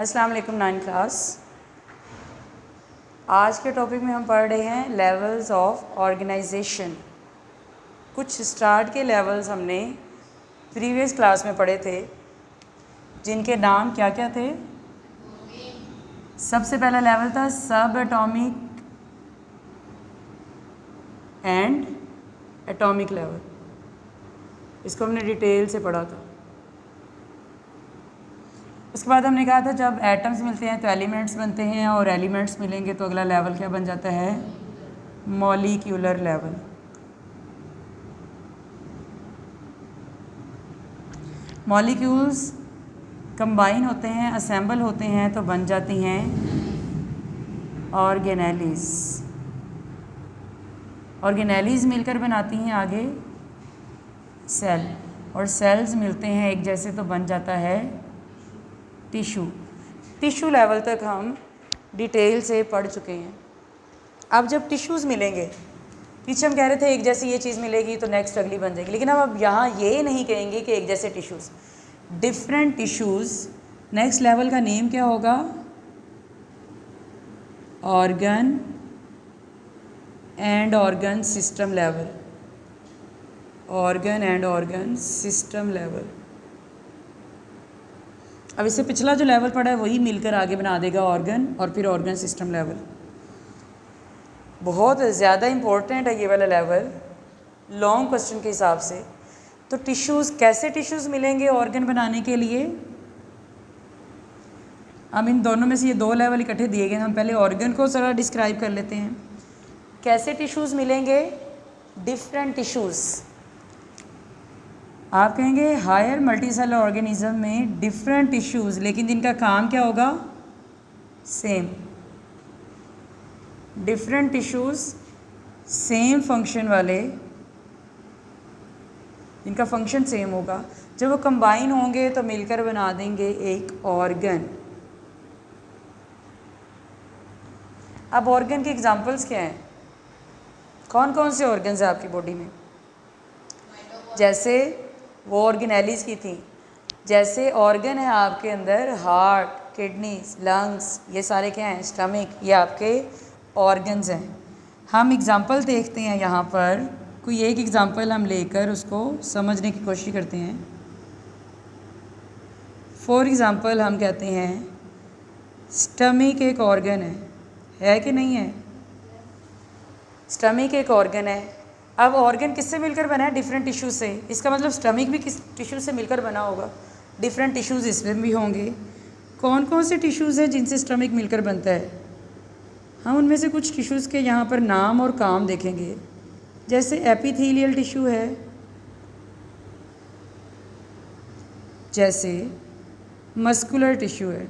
अस्सलाम वालेकुम 9 क्लास। आज के टॉपिक में हम पढ़ रहे हैं लेवल्स ऑफ ऑर्गेनाइजेशन। कुछ स्टार्ट के लेवल्स हमने प्रीवियस क्लास में पढ़े थे, जिनके नाम क्या क्या थे। सबसे पहला लेवल था सब एटॉमिक एंड एटॉमिक लेवल। इसको हमने डिटेल से पढ़ा था। उसके बाद हमने कहा था जब एटम्स मिलते हैं तो एलिमेंट्स बनते हैं, और एलिमेंट्स मिलेंगे तो अगला लेवल क्या बन जाता है, मॉलिक्यूलर लेवल। मॉलिक्यूल्स कंबाइन होते हैं, असेंबल होते हैं तो बन जाती हैं ऑर्गेनेलीज। ऑर्गेनेलीज मिलकर बनाती हैं आगे सेल, और सेल्स मिलते हैं एक जैसे तो बन जाता है टिशू। टिशू लेवल तक हम डिटेल से पढ़ चुके हैं। अब जब टिश्यूज़ मिलेंगे, पीछे हम कह रहे थे एक जैसी ये चीज़ मिलेगी तो नेक्स्ट अगली बन जाएगी, लेकिन अब यहाँ ये नहीं कहेंगे कि एक जैसे tissues, different tissues. Next level का नेम क्या होगा, organ and organ system level. Organ and organ system level. अब इससे पिछला जो लेवल पड़ा है वही मिलकर आगे बना देगा ऑर्गन और फिर ऑर्गन सिस्टम लेवल। बहुत ज़्यादा इम्पोर्टेंट है ये वाला लेवल लॉन्ग क्वेश्चन के हिसाब से। तो टिश्यूज़, कैसे टिश्यूज़ मिलेंगे ऑर्गन बनाने के लिए। हम इन दोनों में से ये दो लेवल इकट्ठे दिए गए, हम पहले ऑर्गन को ज़रा डिस्क्राइब कर लेते हैं। कैसे टिश्यूज़ मिलेंगे, डिफरेंट टिश्यूज़। आप कहेंगे हायर मल्टीसेलर ऑर्गेनिज्म में डिफरेंट टिश्यूज़, लेकिन जिनका काम क्या होगा, same. Different tissues same function वाले, जिनका फंक्शन सेम होगा, जब वो कंबाइन होंगे तो मिलकर बना देंगे एक ऑर्गन। अब ऑर्गन के एग्जांपल्स क्या हैं, कौन कौन से ऑर्गन्स हैं आपकी बॉडी में। जैसे वो ऑर्गेनेलीज की थी, जैसे ऑर्गन है आपके अंदर हार्ट, किडनीज, लंग्स, ये सारे क्या हैं, स्टमक, ये आपके ऑर्गन्स हैं। हम एग्ज़ाम्पल देखते हैं यहाँ पर, कोई एक एग्ज़ाम्पल हम लेकर उसको समझने की कोशिश करते हैं। फॉर एग्ज़ाम्पल हम कहते हैं स्टमक एक ऑर्गन है कि नहीं है। स्टमक एक ऑर्गन है। अब ऑर्गन किससे मिलकर बना है, डिफरेंट टिश्यू से। इसका मतलब स्टमक भी किस टिश्यू से मिलकर बना होगा, डिफरेंट टिश्यूज़ इसमें भी होंगे। कौन कौन से टिश्यूज़ हैं जिनसे स्टमक मिलकर बनता है, हम उनमें से कुछ टिश्यूज़ के यहाँ पर नाम और काम देखेंगे। जैसे एपिथेलियल टिश्यू है, जैसे मस्कुलर टिश्यू है।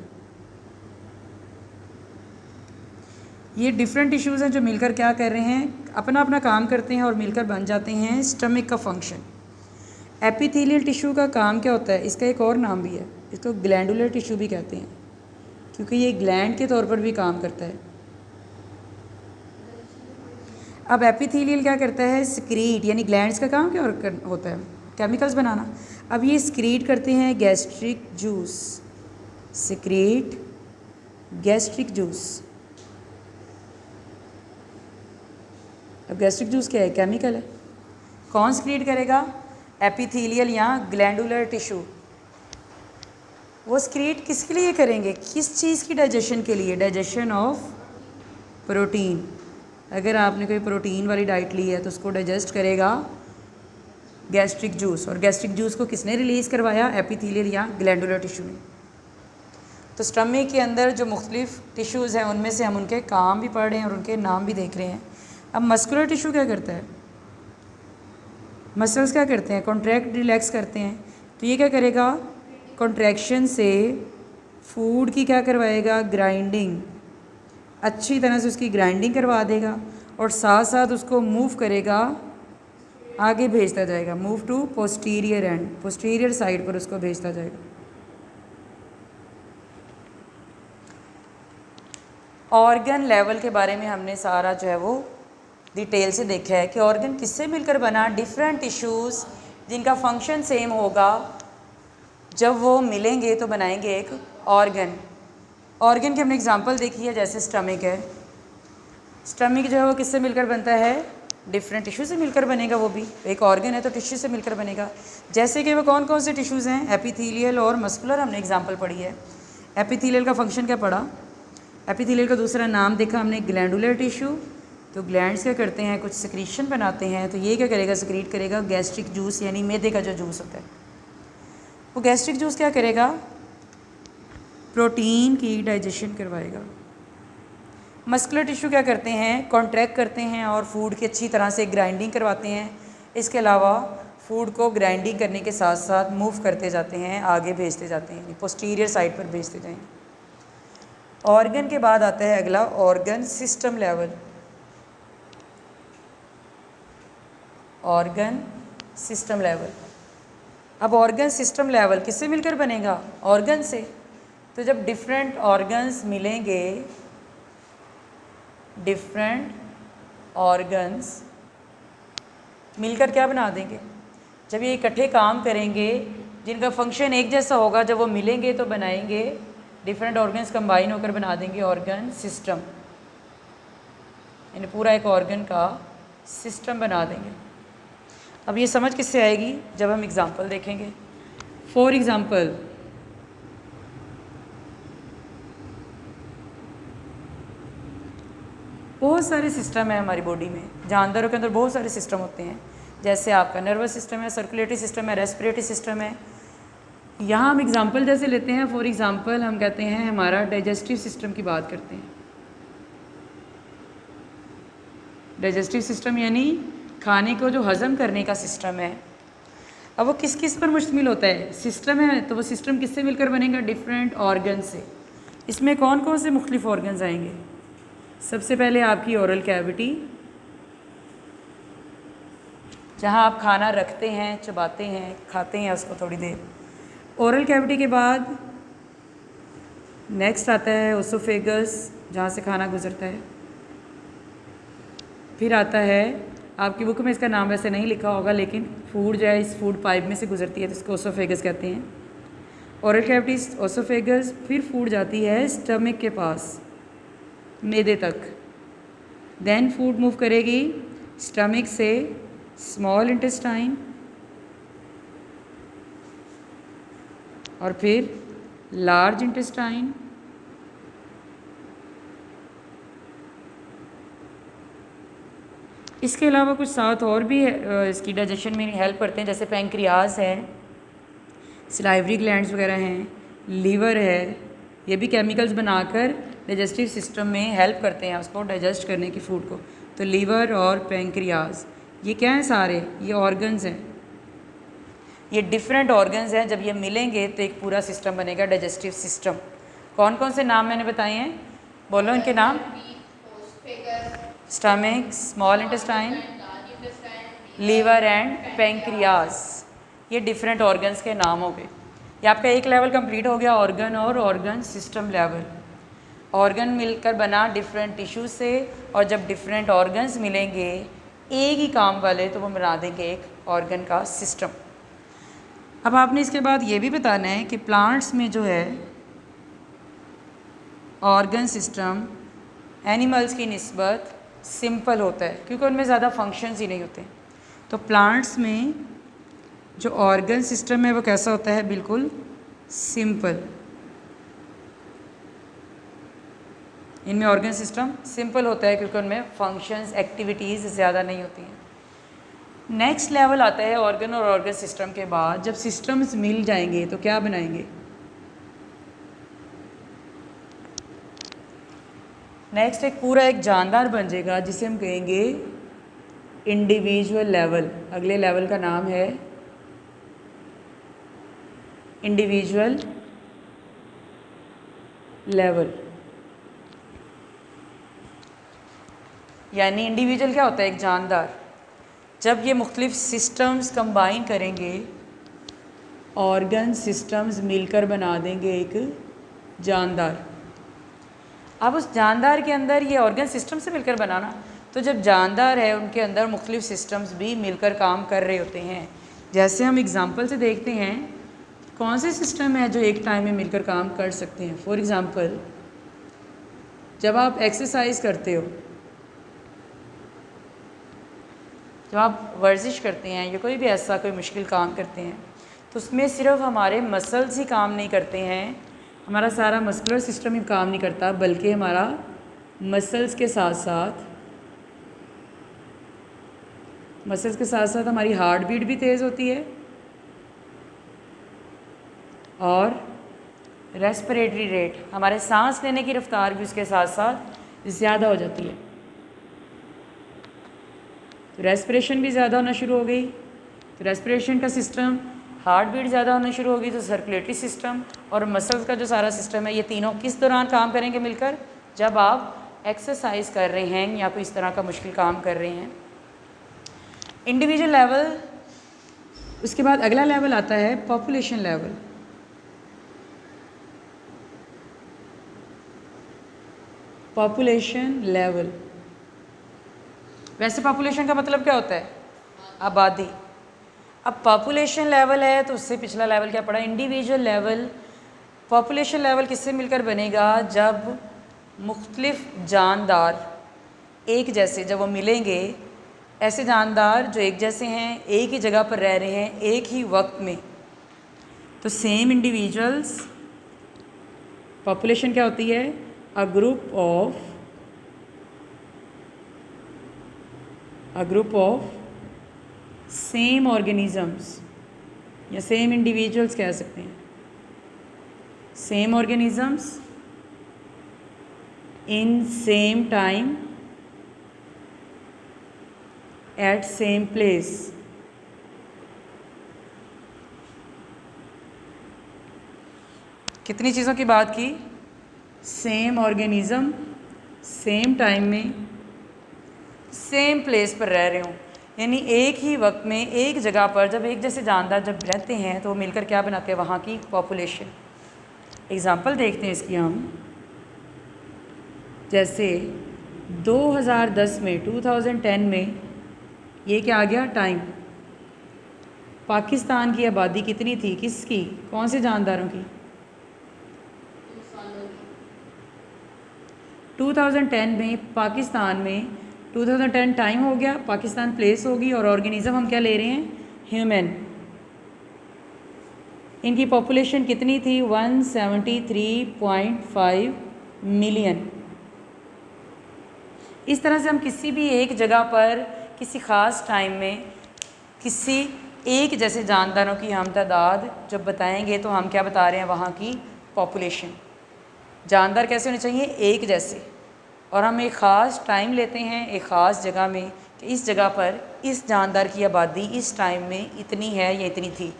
ये डिफरेंट टिश्यूज़ हैं जो मिलकर क्या कर रहे हैं, अपना अपना काम करते हैं और मिलकर बन जाते हैं स्टमक का फंक्शन। एपिथेलियल टिश्यू का काम क्या होता है, इसका एक और नाम भी है, इसको ग्लैंडुलर टिश्यू भी कहते हैं, क्योंकि ये ग्लैंड के तौर पर भी काम करता है। अब एपिथेलियल क्या करता है, सिक्रीट, यानी ग्लैंड्स का काम क्या होता है, केमिकल्स बनाना। अब ये सिक्रीट करते हैं gastric juice, secrete gastric juice. अब गैस्ट्रिक जूस क्या है, केमिकल है। कौन सिक्रीट करेगा, एपिथेलियल या ग्लैंडुलर टिश्यू। वो सिक्रीट किसके लिए करेंगे, किस चीज़ की डाइजेशन के लिए, डाइजेशन ऑफ प्रोटीन। अगर आपने कोई प्रोटीन वाली डाइट ली है तो उसको डाइजेस्ट करेगा गैस्ट्रिक जूस। और गैस्ट्रिक जूस को किसने रिलीज़ करवाया, एपिथेलियल या ग्लैंडुलर टिश्यू ने। तो स्टमक के अंदर जो मुख्तलिफ टिश्यूज़ हैं उनमें से हम उनके काम भी पढ़ रहे हैं और उनके नाम भी देख रहे हैं। अब मस्कुलर टिश्यू क्या करता है, मसल्स क्या करते हैं, कॉन्ट्रैक्ट रिलैक्स करते हैं। तो ये क्या करेगा, कॉन्ट्रैक्शन से फूड की क्या करवाएगा, ग्राइंडिंग, अच्छी तरह से उसकी ग्राइंडिंग करवा देगा, और साथ साथ उसको मूव करेगा, आगे भेजता जाएगा, move to posterior end, posterior side पर उसको भेजता जाएगा। ऑर्गन लेवल के बारे में हमने सारा जो है वो डिटेल से देखा है कि ऑर्गन किससे मिलकर बना, डिफरेंट टिश्यूज़ जिनका फंक्शन सेम होगा, जब वो मिलेंगे तो बनाएंगे एक ऑर्गन। ऑर्गन की हमने एग्जांपल देखी है, जैसे स्टमक है। स्टमक जो है वो किससे मिलकर बनता है? डिफरेंट टिश्यू से मिलकर बनेगा। वो भी एक ऑर्गन है तो टिश्यू से मिलकर बनेगा। जैसे कि वो कौन कौन से टिश्यूज़ हैं? एपिथेलियल और मस्कुलर हमने एग्जांपल पढ़ी है। एपिथेलियल का फंक्शन क्या पढ़ा? एपिथेलियल का दूसरा नाम देखा हमने ग्लैंडुलर टिश्यू। तो ग्लैंड्स क्या करते हैं? कुछ सिक्रीशन बनाते हैं। तो ये क्या करेगा? सिक्रीट करेगा गैस्ट्रिक जूस, यानी मैदे का जो जूस होता है। वो गैस्ट्रिक जूस क्या करेगा? प्रोटीन की डाइजेशन करवाएगा। मस्कुलर टिश्यू क्या करते हैं? कॉन्ट्रैक्ट करते हैं और फूड की अच्छी तरह से ग्राइंडिंग करवाते हैं। इसके अलावा फूड को ग्राइंडिंग करने के साथ साथ मूव करते जाते हैं, आगे भेजते जाते हैं, पोस्टीरियर साइड पर भेजते जाएंगे। ऑर्गन के बाद आता है अगला organ system level. Organ system level. अब ऑर्गन सिस्टम लेवल किससे मिलकर बनेगा? ऑर्गन से। तो जब डिफरेंट ऑर्गन्स मिलेंगे, डिफरेंट ऑर्गन्स मिलकर क्या बना देंगे? जब ये इकट्ठे काम करेंगे, जिनका फंक्शन एक जैसा होगा, जब वो मिलेंगे तो बनाएंगे, डिफरेंट ऑर्गन्स कंबाइन होकर बना देंगे ऑर्गन सिस्टम, यानी पूरा एक ऑर्गन का सिस्टम बना देंगे। अब ये समझ किससे आएगी? जब हम एग्जांपल देखेंगे। फॉर एग्जांपल, बहुत सारे सिस्टम है हमारी बॉडी में। जानवरों के अंदर बहुत सारे सिस्टम होते हैं, जैसे आपका नर्वस सिस्टम है, सर्कुलेटरी सिस्टम है, रेस्पिरेटरी सिस्टम है। यहाँ हम एग्जांपल जैसे लेते हैं, फॉर एग्जांपल हम कहते हैं हमारा डाइजेस्टिव सिस्टम की बात करते हैं। डाइजेस्टिव सिस्टम यानी खाने को जो हज़म करने का सिस्टम है। अब वो किस किस पर मुश्तमिल होता है? सिस्टम है तो वो सिस्टम किससे मिलकर बनेगा? डिफरेंट ऑर्गन से। इसमें कौन कौन से मुख्तलिफ ऑर्गन्स आएंगे? सबसे पहले आपकी ओरल कैविटी, जहाँ आप खाना रखते हैं, चबाते हैं, खाते हैं उसको थोड़ी देर। ओरल कैविटी के बाद नेक्स्ट आता है ओसोफेगस, जहाँ से खाना गुजरता है। फिर आता है, आपकी बुक में इसका नाम वैसे नहीं लिखा होगा, लेकिन फूड जो है इस फूड पाइप में से गुजरती है, तो इसको ओसोफेगस कहते हैं। ओरल कैविटी, ओसोफेगस, फिर फूड जाती है स्टमक के पास, मैदे तक। देन फूड मूव करेगी स्टमक से स्मॉल इंटेस्टाइन और फिर लार्ज इंटेस्टाइन, इसके अलावा कुछ साथ और भी इसकी डाइजेशन में हेल्प करते हैं, जैसे पैंक्रियाज है, सलाइवरी ग्लैंड्स वगैरह हैं, लीवर है। ये भी केमिकल्स बनाकर डाइजेस्टिव सिस्टम में हेल्प करते हैं उसको डाइजेस्ट करने की फूड को। तो लीवर और पैंक्रियाज ये क्या हैं? सारे ये ऑर्गन्स हैं, ये डिफरेंट ऑर्गन्स हैं। जब ये मिलेंगे तो एक पूरा सिस्टम बनेगा, डाइजेस्टिव सिस्टम। कौन कौन से नाम मैंने बताए हैं? बोलो इनके नाम। Stomach, small intestine, liver and pancreas, ये डिफरेंट ऑर्गन्स के नाम हो गए। ये आपका एक लेवल कंप्लीट हो गया, ऑर्गन और ऑर्गन सिस्टम लेवल। ऑर्गन मिलकर बना डिफरेंट टिश्यू से, और जब डिफरेंट ऑर्गन्स मिलेंगे एक ही काम वाले, तो वो बना देंगे एक ऑर्गन का सिस्टम। अब आपने इसके बाद ये भी बताना है कि प्लांट्स में जो है ऑर्गन सिस्टम एनिमल्स की निस्बत सिंपल होता है, क्योंकि उनमें ज़्यादा फंक्शंस ही नहीं होते। तो प्लांट्स में जो ऑर्गन सिस्टम है वो कैसा होता है? बिल्कुल सिंपल। इनमें ऑर्गन सिस्टम सिंपल होता है क्योंकि उनमें फंक्शंस, एक्टिविटीज़ ज़्यादा नहीं होती हैं। नेक्स्ट लेवल आता है ऑर्गन और ऑर्गन सिस्टम के बाद, जब सिस्टम्स मिल जाएंगे तो क्या बनाएंगे? नेक्स्ट एक पूरा एक जानदार बन जाएगा, जिसे हम कहेंगे इंडिविजुअल लेवल। अगले लेवल का नाम है इंडिविजुअल लेवल। यानी इंडिविजुअल क्या होता है? एक जानदार। जब ये मुख्तलिफ सिस्टम्स कंबाइन करेंगे, ऑर्गन सिस्टम्स मिलकर बना देंगे एक जानदार। अब उस जानदार के अंदर ये ऑर्गन सिस्टम से मिलकर बनाना, तो जब जानदार है उनके अंदर मुख्तलिफ सिस्टम्स भी मिलकर काम कर रहे होते हैं। जैसे हम एग्ज़ाम्पल से देखते हैं कौन से सिस्टम है जो एक टाइम में मिलकर काम कर सकते हैं। फॉर एग्ज़ाम्पल जब आप एक्सरसाइज करते हो, जब आप वर्जिश करते हैं या कोई भी ऐसा कोई मुश्किल काम करते हैं, तो उसमें सिर्फ हमारे मसल्स ही काम नहीं करते हैं, हमारा सारा मस्कुलर सिस्टम ही काम नहीं करता, बल्कि हमारा मसल्स के साथ साथ हमारी हार्ट बीट भी तेज़ होती है और रेस्पिरेटरी रेट, हमारे सांस लेने की रफ्तार भी उसके साथ साथ ज़्यादा हो जाती है। तो रेस्पिरेशन भी ज़्यादा होना शुरू हो गई, तो रेस्पिरेशन का सिस्टम, हार्ट बीट ज़्यादा होना शुरू होगी, तो सर्कुलेटरी सिस्टम और मसल्स का जो सारा सिस्टम है, ये तीनों किस दौरान काम करेंगे मिलकर? जब आप एक्सरसाइज कर रहे हैं या कोई इस तरह का मुश्किल काम कर रहे हैं। इंडिविजुअल लेवल, उसके बाद अगला लेवल आता है पॉपुलेशन लेवल। पॉपुलेशन लेवल, वैसे पॉपुलेशन का मतलब क्या होता है? आबादी। अब पॉपुलेशन लेवल है तो उससे पिछला लेवल क्या पड़ा? Individual level. पॉपुलेशन लेवल किससे मिलकर बनेगा? जब मुख्तलिफ जानदार एक जैसे, जब वो मिलेंगे, ऐसे जानदार जो एक जैसे हैं, एक ही जगह पर रह रहे हैं एक ही वक्त में, तो सेम इंडिविजुअल्स। पॉपुलेशन क्या होती है? A group of same organisms या सेम इंडिविजुअल्स कह सकते हैं। Same organisms in same time at same place. कितनी चीज़ों की बात की? सेम ऑर्गेनिज़म सेम टाइम में सेम प्लेस पर रह रहे हों, यानी एक ही वक्त में एक जगह पर जब एक जैसे जानदार जब रहते हैं तो वो मिलकर क्या बनाते हैं? वहाँ की पॉपुलेशन। एग्ज़ाम्पल देखते हैं इसकी हम। जैसे 2010 में 2010 में ये क्या आ गया? टाइम। पाकिस्तान की आबादी कितनी थी? किसकी? कौन से जानदारों की? 2010 में पाकिस्तान में 2010 टाइम हो गया, पाकिस्तान प्लेस होगी, और ऑर्गेनिज़म हम क्या ले रहे हैं? ह्यूमन। इनकी पॉपुलेशन कितनी थी? 173.5 मिलियन। इस तरह से हम किसी भी एक जगह पर किसी ख़ास टाइम में किसी एक जैसे जानदारों की हम तादाद जब बताएंगे तो हम क्या बता रहे हैं? वहाँ की पॉपुलेशन। जानदार कैसे होने चाहिए? एक जैसे। और हम एक ख़ास टाइम लेते हैं एक ख़ास जगह में कि इस जगह पर इस जानदार की आबादी इस टाइम में इतनी है या इतनी थी।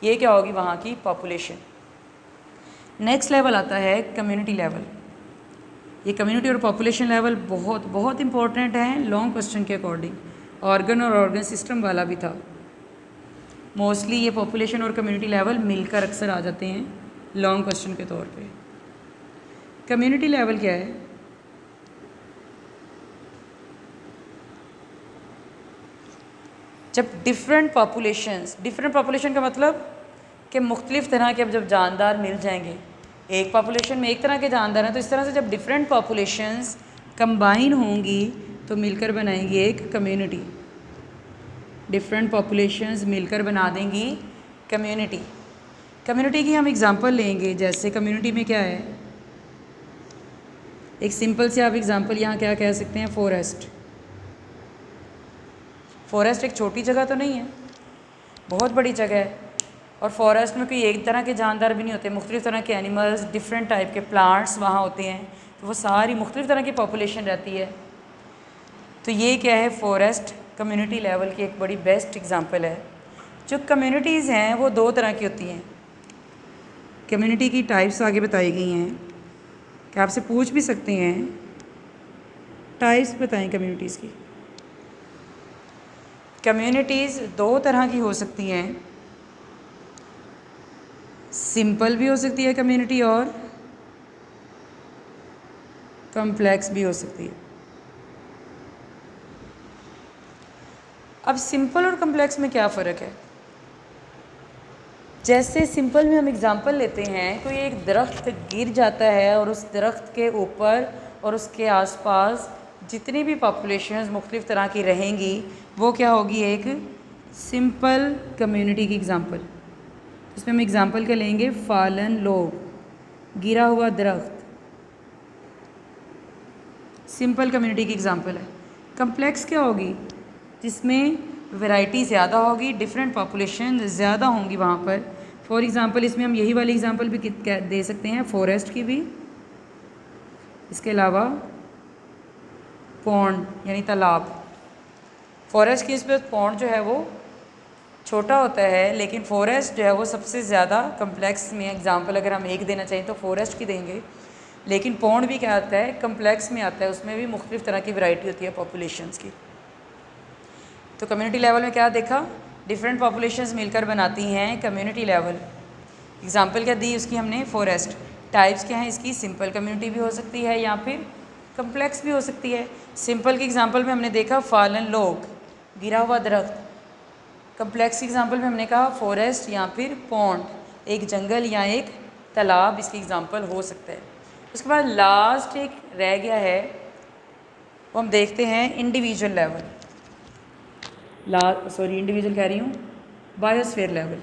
ये क्या होगी? वहाँ की पॉपुलेशन। नेक्स्ट लेवल आता है कम्युनिटी लेवल। ये कम्युनिटी और पॉपुलेशन लेवल बहुत बहुत इंपॉर्टेंट है लॉन्ग क्वेश्चन के अकॉर्डिंग। ऑर्गन और ऑर्गन सिस्टम वाला भी था। मोस्टली ये पॉपुलेशन और कम्युनिटी लेवल मिलकर अक्सर आ जाते हैं लॉन्ग क्वेश्चन के तौर पे। कम्युनिटी लेवल क्या है? जब डिफरेंट पॉपुलेशन का मतलब कि मुख्तलिफ़ तरह के अब जब जानदार मिल जाएंगे, एक पॉपुलेशन में एक तरह के जानदार हैं, तो इस तरह से जब डिफरेंट पॉपुलेशंस कंबाइन होंगी तो मिलकर बनाएंगी एक कम्युनिटी। डिफरेंट पॉपुलेशंस मिलकर बना देंगी कम्युनिटी। कम्युनिटी की हम एग्ज़ाम्पल लेंगे। जैसे कम्युनिटी में क्या है? एक सिंपल से आप एग्ज़ाम्पल यहाँ क्या कह सकते हैं? फॉरेस्ट। फॉरेस्ट एक छोटी जगह तो नहीं है, बहुत बड़ी जगह है, और फॉरेस्ट में कोई एक तरह के जानदार भी नहीं होते, मुख्तलिफ़ तरह के एनिमल्स, डिफरेंट टाइप के प्लांट्स वहाँ होते हैं, तो वो सारी मुख्तलिफ़ तरह की पॉपुलेशन रहती है। तो ये क्या है? फॉरेस्ट कम्युनिटी लेवल की एक बड़ी बेस्ट एग्ज़ाम्पल है। जो कम्युनिटीज़ हैं वो दो तरह की होती हैं। कम्युनिटी की टाइप्स आगे बताई गई हैं कि आपसे पूछ भी सकते हैं, टाइप्स बताएं कम्युनिटीज़ की। कम्युनिटीज़ दो तरह की हो सकती हैं, सिंपल भी हो सकती है कम्युनिटी और कॉम्प्लेक्स भी हो सकती है। अब सिंपल और कॉम्प्लेक्स में क्या फ़र्क है? जैसे सिंपल में हम एग्ज़ाम्पल लेते हैं, कोई एक दरख्त गिर जाता है और उस दरख्त के ऊपर और उसके आसपास जितनी भी पॉपुलेशंस मुख्तलिफ़ तरह की रहेंगी वो क्या होगी, एक सिंपल कम्युनिटी की एग्ज़ाम्पल। इसमें हम एग्ज़ाम्पल क्या लेंगे, फालन लोग, गिरा हुआ दरख्त, सिंपल कम्युनिटी की एग्ज़ाम्पल है। कम्प्लेक्स क्या होगी, जिसमें वैरायटी ज़्यादा होगी, डिफरेंट पॉपुलेशन ज़्यादा होंगी वहाँ पर। फॉर एग्ज़ाम्पल इसमें हम यही वाली एग्ज़ाम्पल भी दे सकते हैं फॉरेस्ट की भी, इसके अलावा पौंड यानी तालाब। फॉरेस्ट की इसमें पौंड जो है वो छोटा होता है, लेकिन फॉरेस्ट जो है वो सबसे ज़्यादा कम्प्लेक्स में। एग्ज़ाम्पल अगर हम एक देना चाहिए तो फॉरेस्ट की देंगे, लेकिन पौंड भी क्या आता है, कम्प्लेक्स में आता है, उसमें भी मुख्तलिफ़ तरह की वैरायटी होती है पॉपुलेशंस की। तो कम्युनिटी लेवल में क्या देखा, डिफरेंट पॉपुलेशंस मिलकर बनाती हैं कम्युनिटी लेवल। एग्ज़ाम्पल क्या दी उसकी हमने, फॉरेस्ट। टाइप्स क्या हैं इसकी, सिंपल कम्युनिटी भी हो सकती है या फिर कम्प्लेक्स भी हो सकती है। सिंपल की एग्ज़ाम्पल में हमने देखा फालन लोग, गिरा हुआ दरख्त। कम्प्लेक्स की एग्ज़ाम्पल में हमने कहा फॉरेस्ट या फिर पौंड, एक जंगल या एक तालाब इसकी एग्ज़ाम्पल हो सकता है। उसके बाद लास्ट एक रह गया है, वो हम देखते हैं इंडिविजुअल लेवल। इंडिविजुअल कह रही हूँ, बायोस्फीयर लेवल।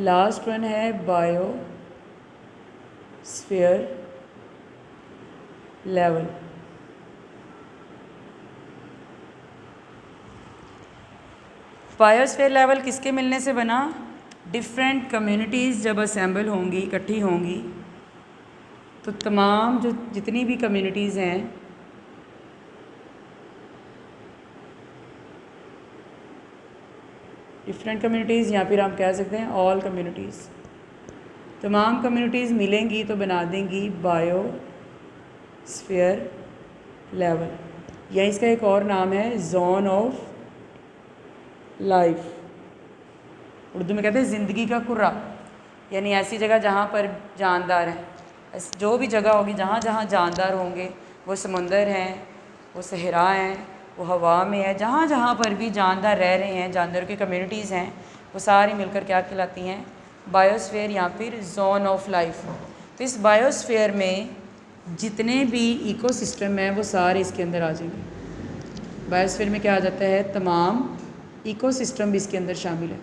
लास्ट वन है बायोस्फीयर लेवल। बायोस्फीयर लेवल किसके मिलने से बना, डिफरेंट कम्युनिटीज़ जब असेंबल होंगी, इकट्ठी होंगी, तो तमाम जो जितनी भी कम्युनिटीज़ हैं डिफरेंट कम्युनिटीज़, या फिर हम कह सकते हैं ऑल कम्युनिटीज़, तमाम कम्युनिटीज़ मिलेंगी तो बना देंगी बायोस्फीयर लेवल। या इसका एक और नाम है जोन ऑफ लाइफ। उर्दू में कहते हैं ज़िंदगी का कुर्रा, यानी ऐसी जगह जहाँ पर जानदार हैं। जो भी जगह होगी जहाँ जहाँ जानदार होंगे, वो समुंदर हैं, वो सहरा हैं, वो हवा में है, जहाँ जहाँ पर भी जानदार रह रहे हैं, जानदारों की कम्युनिटीज़ हैं, वो सारी मिलकर क्या कहलाती हैं, बायोस्फीयर या फिर जोन ऑफ लाइफ। तो इस बायोस्फीयर में जितने भी इकोसिस्टम हैं वो सारे इसके अंदर आ जाएंगे। बायोस्फीयर में क्या आ जाता है, तमाम इकोसिस्टम भी इसके अंदर शामिल है।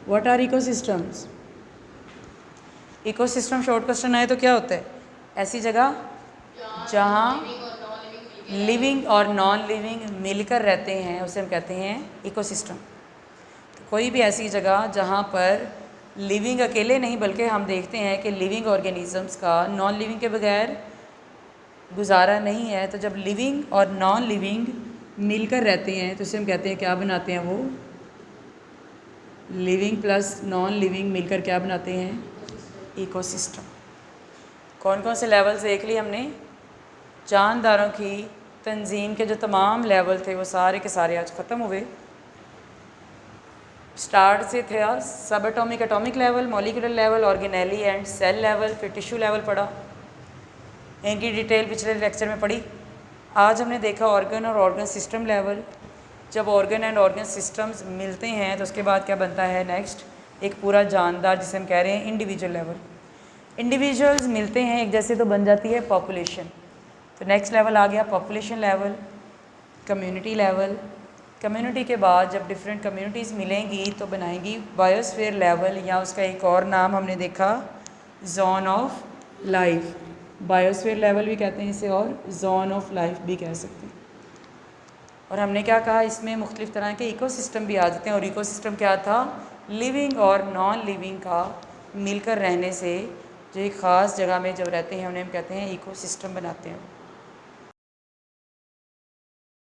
What are ecosystems? Ecosystem short question आए तो क्या होता है, ऐसी जगह जहाँ लिविंग और नॉन लिविंग मिलकर रहते हैं उसे हम कहते हैं इकोसिस्टम। तो कोई भी ऐसी जगह जहाँ पर लिविंग अकेले नहीं, बल्कि हम देखते हैं कि लिविंग ऑर्गेनिजम्स का नॉन लिविंग के बगैर गुजारा नहीं है। तो जब लिविंग और नॉन लिविंग मिलकर रहते हैं तो उसे हम कहते हैं, क्या बनाते हैं वो, लिविंग प्लस नॉन लिविंग मिलकर क्या बनाते हैं, इकोसिस्टम। कौन कौन से लेवल्स देख लिए हमने, जानदारों की तंजीम के जो तमाम लेवल थे वो सारे के सारे आज ख़त्म हुए। स्टार्ट से थे सब atomic, atomic level, molecular level, organelle and cell level, फिर टिश्यू लेवल पढ़ा, इनकी डिटेल पिछले लेक्चर में पढ़ी। आज हमने देखा ऑर्गन और ऑर्गन सिस्टम लेवल। जब ऑर्गन एंड ऑर्गन सिस्टम्स मिलते हैं तो उसके बाद क्या बनता है, नेक्स्ट एक पूरा जानदार, जिसे हम कह रहे हैं इंडिविजुअल लेवल। इंडिविजुअल्स मिलते हैं एक जैसे तो बन जाती है पॉपुलेशन। तो नेक्स्ट लेवल आ गया population level, community level. Community के बाद जब डिफरेंट कम्युनिटीज़ मिलेंगी तो बनाएंगी बायोस्फीयर लेवल, या उसका एक और नाम हमने देखा zone of life. Biosphere level भी कहते हैं इसे और जोन ऑफ लाइफ भी कह सकते हैं। और हमने क्या कहा, इसमें मुख्तलिफ़ तरह के इकोसिस्टम भी आ जाते हैं। और इकोसिस्टम क्या था, लिविंग और नॉन लिविंग का मिलकर रहने से जो एक ख़ास जगह में जब रहते हैं उन्हें हम कहते हैं इकोसिस्टम बनाते हैं।